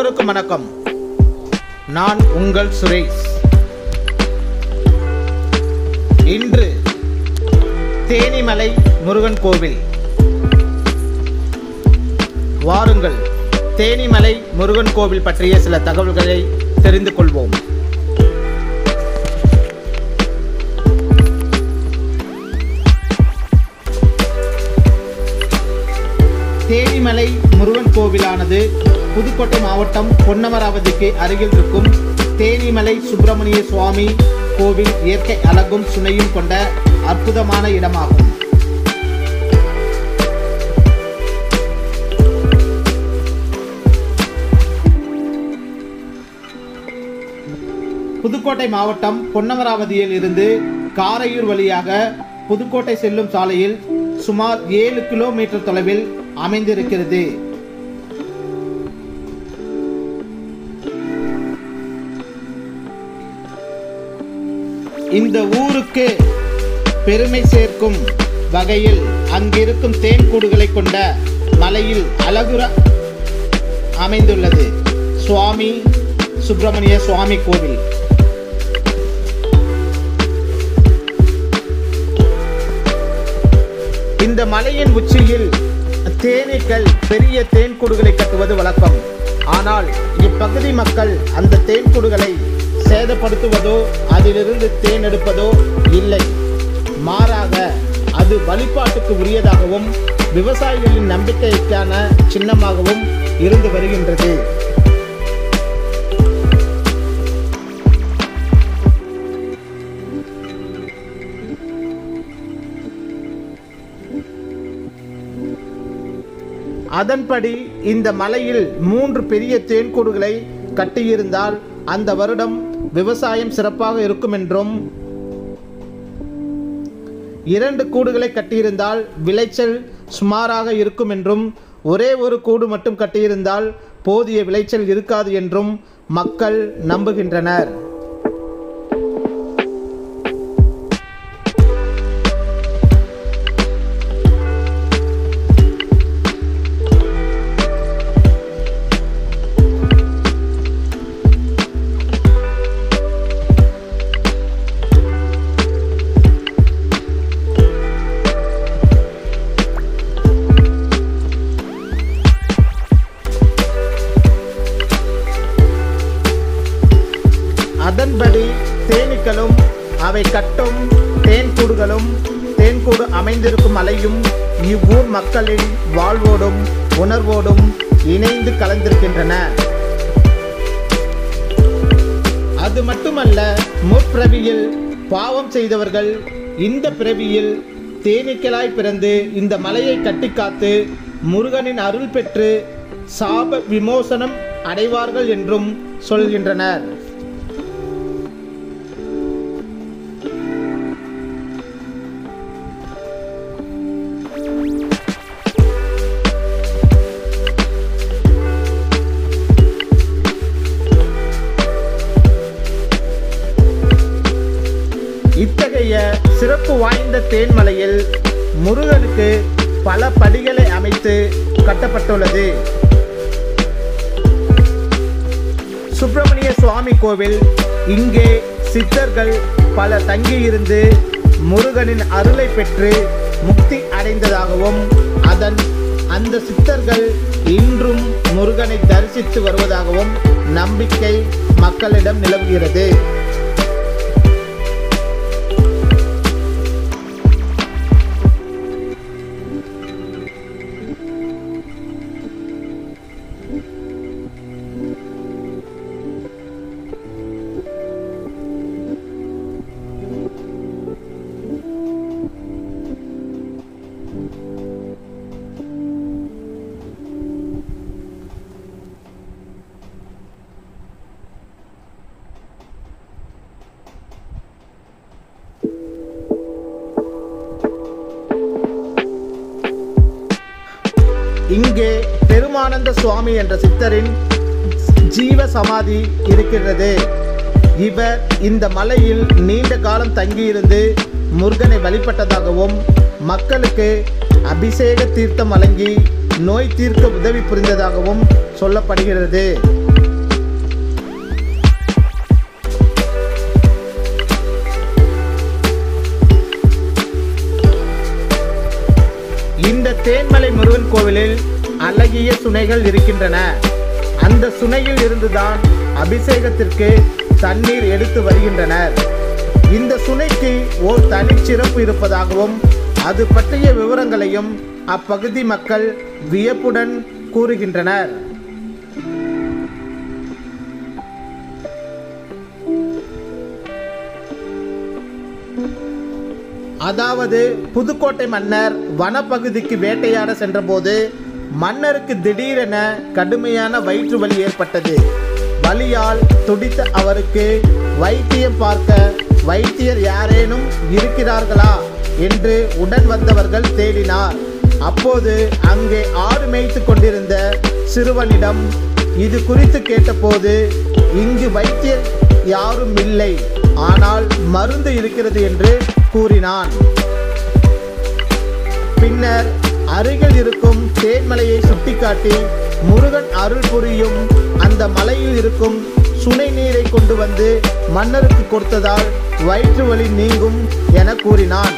எல்லோருக்கும் வணக்கம். நான் உங்கள் சுரேஷ். இன்று தேனிமலை முருகன் கோவில். வாருங்கள், தேனிமலை முருகன் கோவில் பற்றிய சில தகவல்களை தெரிந்து கொள்வோம். தேனிமலை முருகன் கோவிலானது புதுக்கோட்டை மாவட்டம் பொன்னமராவதிக்கு அருகில் இருக்கும் தேனிமலை சுப்பிரமணிய சுவாமி கோவில் இயற்கை அழகும் சுனையும் கொண்ட அற்புதமான இடமாகும். புதுக்கோட்டை மாவட்டம் பொன்னமராவதியில் இருந்து காரையூர் வழியாக புதுக்கோட்டை செல்லும் சாலையில் சுமார் 7 கிலோமீட்டர் தொலைவில் அமைந்திருக்கிறது. இந்த ஊருக்கு பெருமை சேர்க்கும் வகையில் அங்கிருக்கும் தேன்கூடுகளை கொண்ட மலையில் அழகுற அமைந்துள்ளது சுவாமி சுப்பிரமணிய சுவாமி கோவில். இந்த மலையின் உச்சியில் தேனீக்கள் பெரிய தேன்கூடுகளை கட்டுவது வழக்கம். ஆனால் இப்பகுதி மக்கள் அந்த தேன்கூடுகளை சேதப்படுத்துவதோ அதிலிருந்து தேன் எடுப்பதோ இல்லை. மாறாக அது வழிபாட்டுக்கு உரியதாகவும் விவசாயிகளின் நம்பிக்கைக்கான சின்னமாகவும் இருந்து வருகின்றது. அதன்படி இந்த மலையில் 3 பெரிய தேன்கூடுகளை கட்டியிருந்தால் அந்த வருடம் விவசாயம் சிறப்பாக இருக்கும் என்றும், 2 கூடுகளை கட்டியிருந்தால் விளைச்சல் சுமாராக இருக்கும் என்றும், ஒரே ஒரு கூடு மட்டும் கட்டியிருந்தால் போதிய விளைச்சல் இருக்காது என்றும் மக்கள் நம்புகின்றனர். அதன்படி தேனீக்களும் அவை கட்டும் தேன்கூடுகளும் தேன்கூடு அமைந்திருக்கும் மலையும் இவ்வூர் மக்களின் வாழ்வோடும் உணர்வோடும் இணைந்து கலந்திருக்கின்றன. அது மட்டுமல்ல, முற்பிறவியில் பாவம் செய்தவர்கள் இந்த பிறவியில் தேனீக்களாய் பிறந்து இந்த மலையை கட்டிக்காத்து முருகனின் அருள் பெற்று சாப விமோசனம் அடைவார்கள் என்றும் சொல்கின்றனர். இத்தகைய சிறப்பு வாய்ந்த தேன்மலையில் முருகனுக்கு பல படிகளை அமைத்து கட்டப்பட்டுள்ளது. சுப்பிரமணிய சுவாமி கோவில். இங்கே சித்தர்கள் பல தங்கியிருந்து முருகனின் அருளை பெற்று முக்தி அடைந்ததாகவும், அந்த சித்தர்கள் இன்றும் முருகனை தரிசித்து வருவதாகவும் நம்பிக்கை மக்களிடம் நிலவுகிறது. இங்கே பெருமானந்த சுவாமி என்ற சித்தரின் ஜீவ சமாதி இருக்கிறது. இவர் இந்த மலையில் நீண்ட காலம் தங்கியிருந்து முருகனை வழிபட்டதாகவும், மக்களுக்கு அபிஷேக தீர்த்தம் வழங்கி நோய் தீர்க்க உதவி புரிந்ததாகவும் சொல்லப்படுகிறது. தேன்மலை முருகன் கோவிலில் அழகிய சுனைகள் இருக்கின்றன. அந்த சுனையில் இருந்துதான் அபிஷேகத்திற்கு தண்ணீர் எடுத்து வருகின்றனர். இந்த சுனைக்கு ஓர் தனிச்சிறப்பு இருப்பதாகவும் அது பற்றிய விவரங்களையும் அப்பகுதி மக்கள் வியப்புடன் கூறுகின்றனர். அதாவது புதுக்கோட்டை மன்னர் வனப்பகுதிக்கு வேட்டையாட சென்றபோது மன்னருக்கு திடீரென கடுமையான வயிற்று வலி ஏற்பட்டது. வலியால் துடித்த அவருக்கு வைத்தியம் பார்க்க வைத்தியர் யாரேனும் இருக்கிறார்களா என்று உடன் வந்தவர்கள் தேடினார். அப்போது அங்கே ஆடு மேய்த்து கொண்டிருந்த சிறுவனிடம் இது குறித்து கேட்டபோது இங்கு வைத்தியர் யாரும் இல்லை, ஆனால் மருந்து இருக்கிறது என்று கூறினான். பின்னர் அருகில் இருக்கும் தேன்மலையை சுட்டிக்காட்டி முருகன் அருள் புரியும் அந்த மலையில் இருக்கும் சுனை நீரை கொண்டு வந்து மன்னருக்கு கொடுத்ததால் வயிற்று வலி நீங்கும் என கூறினான்.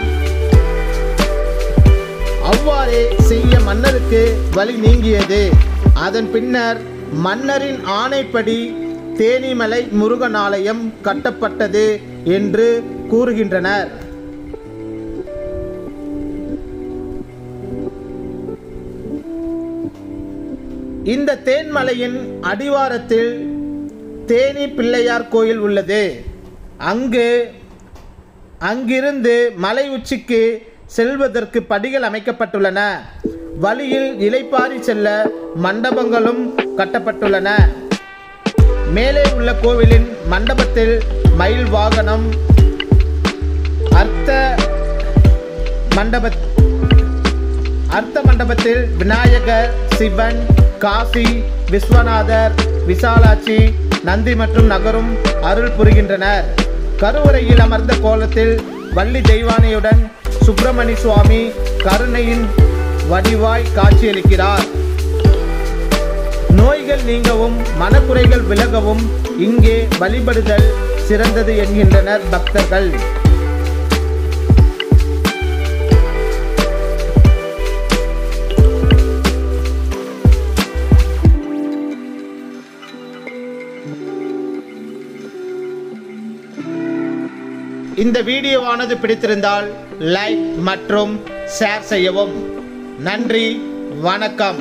அவ்வாறே செய்ய மன்னருக்கு வலி நீங்கியது. அதன் பின்னர் மன்னரின் ஆணைப்படி தேனிமலை முருகன் ஆலயம் கட்டப்பட்டது என்று கூறுகின்றனர். இந்த தேன்மலையின் அடிவாரத்தில் தேனி பிள்ளையார் கோயில் உள்ளது. அங்கிருந்து மலை உச்சிக்கு செல்வதற்கு படிகள் அமைக்கப்பட்டுள்ளன. வழியில் இலைப்பாரி செல்ல மண்டபங்களும் கட்டப்பட்டுள்ளன. மேலே உள்ள கோவிலின் மண்டபத்தில் மயில் வாகனம், அர்த்த மண்டபத்தில் விநாயகர், சிவன், காசி விஸ்வநாதர், விசாலாட்சி, நந்தி மற்றும் நகரும் அருள் புரிகின்றனர். கருவறையில் அமர்ந்த கோலத்தில் வள்ளி தெய்வானையுடன் சுப்பிரமணிய சுவாமி கருணையின் வடிவாய் காட்சியளிக்கிறார். நோய்கள் நீங்கவும் மனக்குறைகள் விலகவும் இங்கே வழிபடுதல் சிறந்தது என்கின்றனர் பக்தர்கள். இந்த வீடியோவானது பிடித்திருந்தால் லைக் மற்றும் ஷேர் செய்யவும். நன்றி, வணக்கம்.